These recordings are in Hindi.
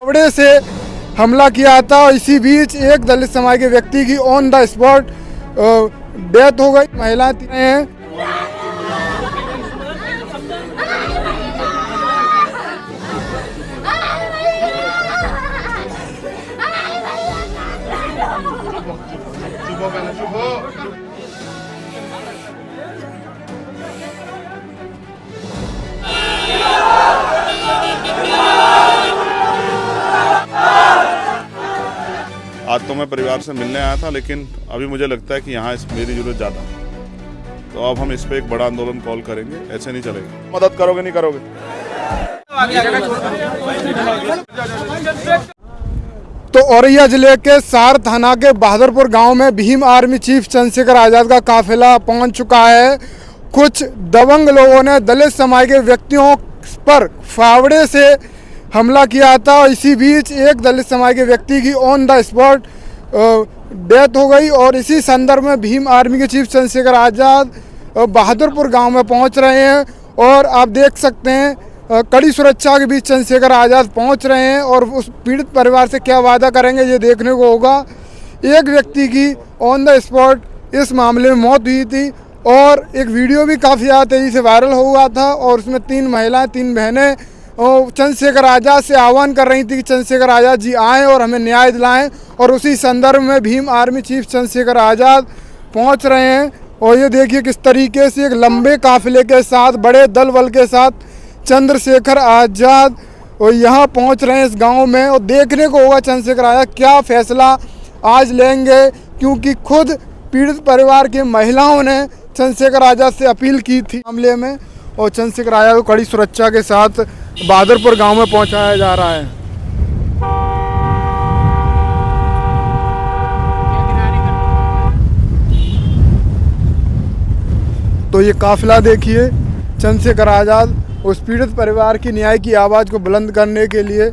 फावड़े से हमला किया था और इसी बीच एक दलित समाज के व्यक्ति की ऑन द स्पॉट डेथ हो गई। महिला हैं। आज तो मैं परिवार से मिलने आया था, लेकिन अभी मुझे लगता है कि यहाँ मेरी जरूरत ज़्यादा है। तो अब हम इस पे एक बड़ा आंदोलन कॉल करेंगे। ऐसे नहीं चलेगा। मदद करोगे नहीं करोगे? तो औरैया जिले के सार थाना के बहादुरपुर गांव में भीम आर्मी चीफ चंद्रशेखर आजाद का काफिला पहुंच चुका है। कुछ दबंग लोगों ने दलित समाज के व्यक्तियों पर फावड़े से हमला किया था और इसी बीच एक दलित समाज के व्यक्ति की ऑन द स्पॉट डेथ हो गई। और इसी संदर्भ में भीम आर्मी के चीफ चंद्रशेखर आजाद बहादुरपुर गांव में पहुंच रहे हैं और आप देख सकते हैं कड़ी सुरक्षा के बीच चंद्रशेखर आजाद पहुंच रहे हैं और उस पीड़ित परिवार से क्या वादा करेंगे ये देखने को होगा। एक व्यक्ति की ऑन द स्पॉट इस मामले में मौत हुई थी और एक वीडियो भी काफ़ी ज़्यादा तेज़ी से वायरल हुआ था और उसमें 3 महिलाएं 3 बहनें चंद्रशेखर आज़ाद से आह्वान कर रही थी कि चंद्रशेखर आज़ाद जी आएँ और हमें न्याय दिलाएं। और उसी संदर्भ में भीम आर्मी चीफ चंद्रशेखर आज़ाद पहुंच रहे हैं। और ये देखिए किस तरीके से एक लंबे काफिले के साथ, बड़े दल बल के साथ चंद्रशेखर आज़ाद और यहाँ पहुँच रहे हैं इस गाँव में। और देखने को होगा चंद्रशेखर आज़ाद क्या फैसला आज लेंगे, क्योंकि खुद पीड़ित परिवार की महिलाओं ने चंद्रशेखर आज़ाद से अपील की थी मामले में। और चंद्रशेखर आज़ाद को कड़ी सुरक्षा के साथ बहादुरपुर गांव में पहुंचाया जा रहा है। तो ये काफिला देखिए, चंद्रशेखर आज़ाद उस पीड़ित परिवार की न्याय की आवाज़ को बुलंद करने के लिए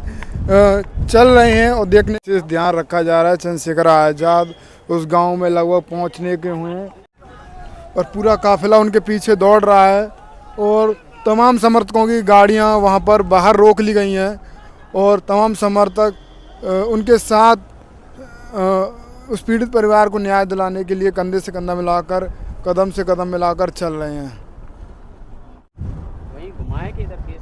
चल रहे हैं। और देखने से ध्यान रखा जा रहा है चंद्रशेखर आज़ाद उस गांव में लगभग पहुंचने के हुए हैं और पूरा काफिला उनके पीछे दौड़ रहा है। और तमाम समर्थकों की गाड़ियां वहां पर बाहर रोक ली गई हैं और तमाम समर्थक उनके साथ उस पीड़ित परिवार को न्याय दिलाने के लिए कंधे से कंधा मिलाकर, कदम से कदम मिलाकर चल रहे हैं। वहीं घुमाए कि इधर केस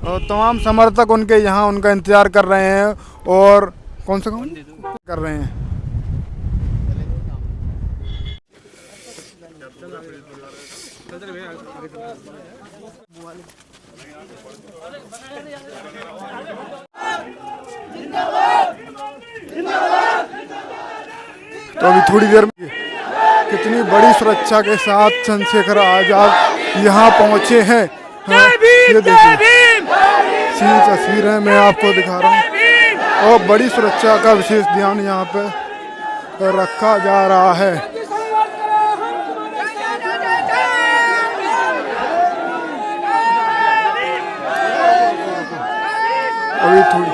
और तमाम समर्थक उनके यहाँ उनका इंतज़ार कर रहे हैं और कौन सा काम कर रहे हैं। तो अभी थोड़ी देर में कितनी बड़ी सुरक्षा के साथ चंद्रशेखर आज़ाद यहाँ पहुँचे हैं। ये देखिए सीधी तस्वीर है, मैं आपको दिखा रहा हूँ। और बड़ी सुरक्षा का विशेष ध्यान यहाँ पे रखा जा रहा है। अभी थोड़ी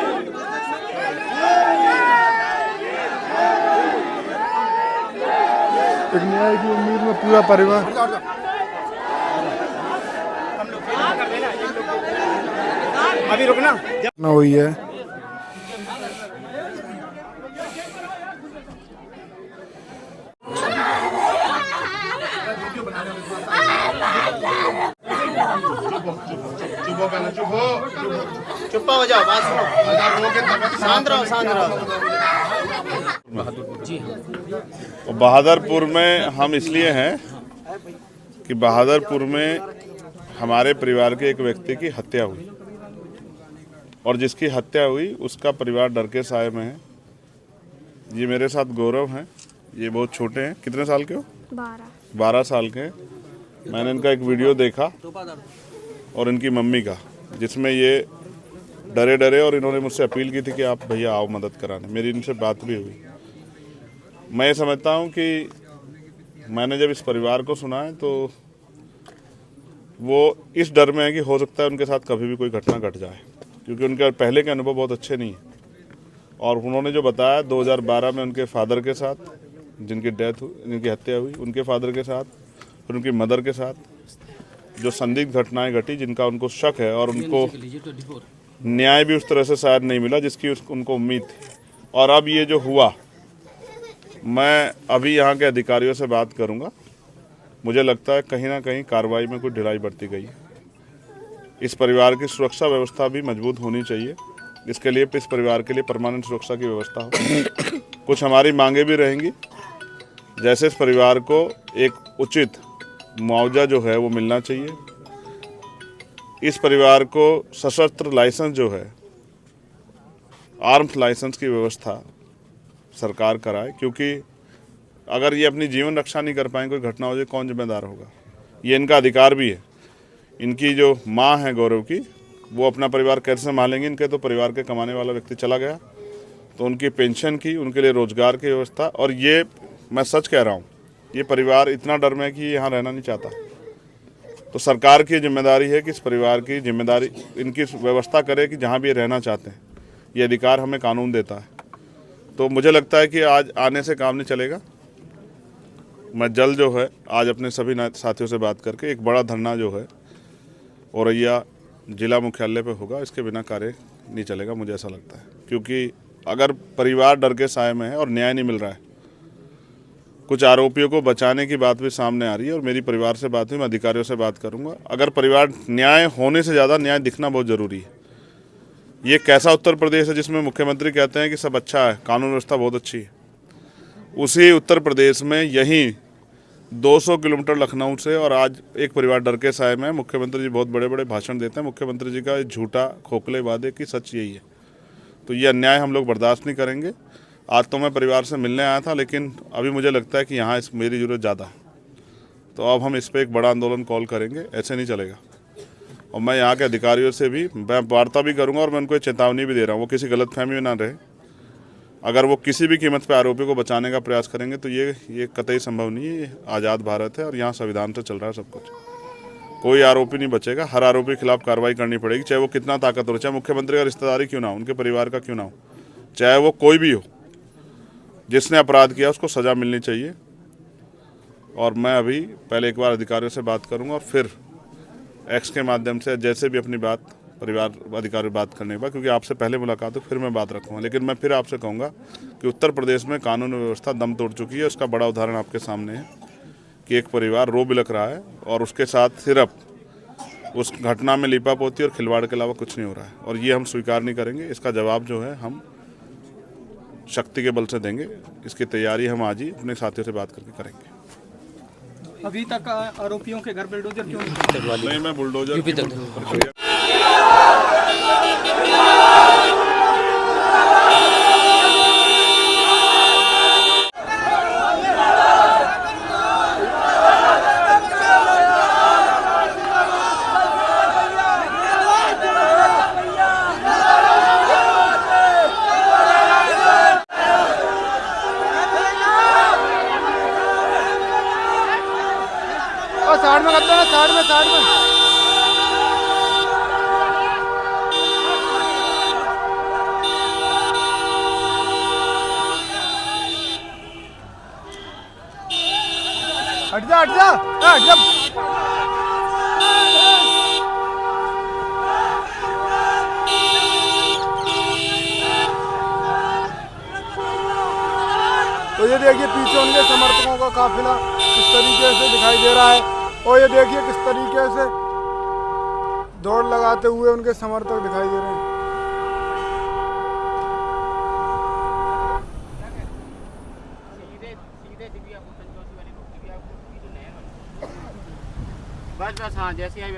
एक न्याय की उम्मीद में पूरा परिवार अभी रुकना हुई है। चुप्पा हो जाओ, बात सुनो, शांत रहो, शांत रहो। और बहादुरपुर में हम इसलिए हैं कि बहादुरपुर में हमारे परिवार के एक व्यक्ति की हत्या हुई और जिसकी हत्या हुई उसका परिवार डर के साए में है। ये मेरे साथ गौरव हैं, ये बहुत छोटे हैं। कितने साल के हो? 12 साल के। मैंने इनका एक वीडियो देखा और इनकी मम्मी का, जिसमें ये डरे डरे और इन्होंने मुझसे अपील की थी कि आप भैया आओ मदद कराने। मेरी इनसे बात भी हुई। मैं ये समझता हूँ कि मैंने जब इस परिवार को सुना है तो वो इस डर में है कि हो सकता है उनके साथ कभी भी कोई घटना घट जाए, क्योंकि उनके पहले के अनुभव बहुत अच्छे नहीं हैं। और उन्होंने जो बताया 2012 में उनके फादर के साथ जिनकी हत्या हुई, उनके फादर के साथ, फिर उनकी मदर के साथ जो संदिग्ध घटनाएं घटी जिनका उनको शक है और उनको न्याय भी उस तरह से शायद नहीं मिला जिसकी उनको उम्मीद थी। और अब ये जो हुआ, मैं अभी यहाँ के अधिकारियों से बात करूँगा। मुझे लगता है कहीं ना कहीं कार्रवाई में कुछ ढिलाई बरती गई है। इस परिवार की सुरक्षा व्यवस्था भी मजबूत होनी चाहिए। इसके लिए इस परिवार के लिए परमानेंट सुरक्षा की व्यवस्था हो। कुछ हमारी मांगे भी रहेंगी, जैसे इस परिवार को एक उचित मुआवजा जो है वो मिलना चाहिए। इस परिवार को सशस्त्र लाइसेंस जो है, आर्म्स लाइसेंस की व्यवस्था सरकार कराए, क्योंकि अगर ये अपनी जीवन रक्षा नहीं कर पाएंगे, कोई घटना हो जाए, कौन जिम्मेदार होगा। ये इनका अधिकार भी है। इनकी जो माँ है गौरव की, वो अपना परिवार कैसे संभालेंगे। इनके तो परिवार के कमाने वाला व्यक्ति चला गया, तो उनकी पेंशन की, उनके लिए रोजगार की व्यवस्था। और ये मैं सच कह रहा हूँ, ये परिवार इतना डर में है कि यहाँ रहना नहीं चाहता। तो सरकार की जिम्मेदारी है कि इस परिवार की जिम्मेदारी, इनकी व्यवस्था करे कि जहाँ भी ये रहना चाहते हैं। ये अधिकार हमें कानून देता है। तो मुझे लगता है कि आज आने से काम नहीं चलेगा। मैं जल्द जो है आज अपने सभी साथियों से बात करके एक बड़ा धरना जो है औरैया जिला मुख्यालय पे होगा। इसके बिना कार्य नहीं चलेगा, मुझे ऐसा लगता है। क्योंकि अगर परिवार डर के साए में है और न्याय नहीं मिल रहा है, कुछ आरोपियों को बचाने की बात भी सामने आ रही है। और मेरी परिवार से बात हुई, मैं अधिकारियों से बात करूंगा। अगर परिवार, न्याय होने से ज़्यादा न्याय दिखना बहुत ज़रूरी है। ये कैसा उत्तर प्रदेश है जिसमें मुख्यमंत्री कहते हैं कि सब अच्छा है, कानून व्यवस्था बहुत अच्छी है। उसी उत्तर प्रदेश में यहीं 200 किलोमीटर लखनऊ से, और आज एक परिवार डर के साए में, मुख्यमंत्री जी बहुत बड़े बड़े भाषण देते हैं। मुख्यमंत्री जी का झूठा खोखले वादे की सच यही है। तो ये अन्याय हम लोग बर्दाश्त नहीं करेंगे। आज तो मैं परिवार से मिलने आया था, लेकिन अभी मुझे लगता है कि यहाँ मेरी ज़रूरत ज़्यादा है। तो अब हम इस पर एक बड़ा आंदोलन कॉल करेंगे, ऐसे नहीं चलेगा। और मैं यहाँ के अधिकारियों से भी मैं वार्ता भी करूँगा, और मैं उनको चेतावनी भी दे रहा हूँ, वो किसी गलतफहमी में ना रहे। अगर वो किसी भी कीमत पर आरोपी को बचाने का प्रयास करेंगे तो ये कतई संभव नहीं है। ये आज़ाद भारत है और यहाँ संविधान से चल रहा है सब कुछ। कोई आरोपी नहीं बचेगा। हर आरोपी के खिलाफ कार्रवाई करनी पड़ेगी, चाहे वो कितना ताकतवर हो, चाहे मुख्यमंत्री का रिश्तेदारी क्यों ना हो, उनके परिवार का क्यों ना हो, चाहे वो कोई भी हो। जिसने अपराध किया उसको सज़ा मिलनी चाहिए। और मैं अभी पहले एक बार अधिकारियों से बात करूँगा, और फिर एक्स के माध्यम से जैसे भी अपनी बात परिवार अधिकारी बात करने के बाद, क्योंकि आपसे पहले मुलाकात हो, फिर मैं बात रखूँगा। लेकिन मैं फिर आपसे कहूँगा कि उत्तर प्रदेश में कानून व्यवस्था दम तोड़ चुकी है। उसका बड़ा उदाहरण आपके सामने है कि एक परिवार रो बिलख रहा है, और उसके साथ सिर्फ उस घटना में लीपापोती और खिलवाड़ के अलावा कुछ नहीं हो रहा है। और ये हम स्वीकार नहीं करेंगे। इसका जवाब जो है हम शक्ति के बल से देंगे। इसकी तैयारी हम आज ही अपने साथियों से बात करके करेंगे। अभी तक आरोपियों के घर बुलडोजर क्यों नहीं? मैं बुलडोजर की प्रक्रिया साइड में करते हैं, साइड में हट जा तो ये देखिए पीछे उनके समर्थकों का काफिला किस तरीके से दिखाई दे रहा है। और ये देखिए किस तरीके से दौड़ लगाते हुए उनके समर्थक दिखाई दे रहे हैं। बस हाँ, जैसे ही